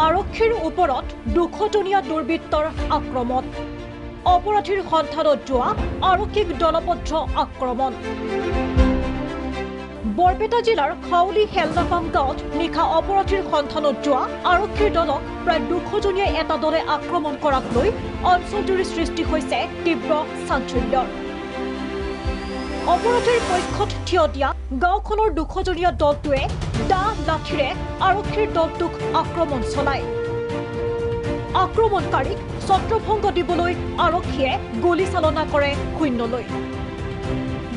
আৰক্ষীৰ ওপৰত ২০০জনীয়া দুৰ্বৃত্তৰ আক্ৰমণ অপৰাধীৰ সন্ধানত যোৱা আৰক্ষীক দলবদ্ধ আক্ৰমণ বৰপেটা জিলাৰ খাউলি হেলনাপাম গাঁৱত নিশা অপৰাধীৰ সন্ধানত যোৱা আৰক্ষীৰ দলক প্ৰায় ২০০জনীয়া এটা দলে আক্ৰমণ কৰাক লৈ অঞ্চলটোৰ সৃষ্টি হৈছে তীব্ৰ চাঞ্চল্যৰ অপৰাধীৰ পক্ষত থিয় দিয়া গাঁওখনৰ ২০০জনীয়া দলটোৱে দা লাঠিৰে আৰক্ষীৰ দলটোক আক্ৰমণ চলায় আক্ৰমণকাৰীক ছত্ৰভংগ দিবলৈ আৰক্ষীয়ে গুলীচালনা কৰে শূন্যলৈ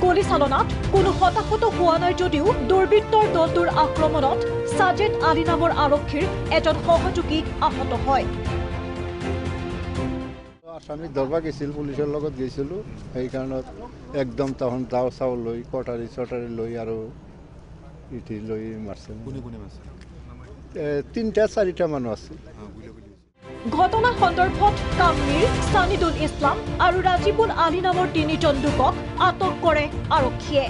গুলীচালনাত কোনো হতাহত হোৱা নাই যদিও দুৰ্বৃত্তৰ দলটোৰ আক্ৰমণত সাজেদ আলী নামৰ আৰক্ষীৰ এজন সহযোগী আহত হয় আসামি দৰবা গৈছিল পুলিচৰ লগত গৈছিলোঁ সেই কাৰণত একদম তখন দাও চাও লৈ কটাৰী চটাৰী লৈ আৰু ইটি লৈ মাৰছে তিনিটা চাৰিটা মানুহ আছিল ঘটনা সন্দৰ্ভত কামনীৰ সানিদুল ইছলাম আৰু ৰাজিবুল আলী নামৰ তিনিজন লোকক আটক কৰে আৰক্ষীয়ে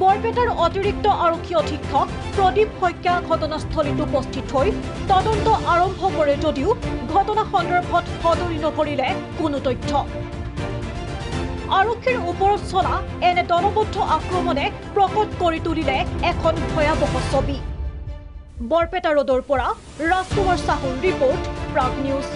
বৰপেটাৰ অতিৰিক্ত আৰক্ষী অধীক্ষক প্ৰদীপ শইকীয়া ঘটনাস্থলীত উপস্থিত হৈ তদন্ত আৰম্ভ কৰে যদিও ঘটনা সন্দৰ্ভত সদৰি নকৰিলে কোনো তথ্য আৰক্ষীৰ ওপৰত চলা এনে দলবদ্ধ আক্ৰমণে প্ৰকট কৰি তুলিলে এখন ভয়াৱহ ছবি বৰপেটা ৰোডৰ পৰা ৰাজকুমাৰ সাহুৰ ৰিপৰ্ট প্ৰাগ নিউজ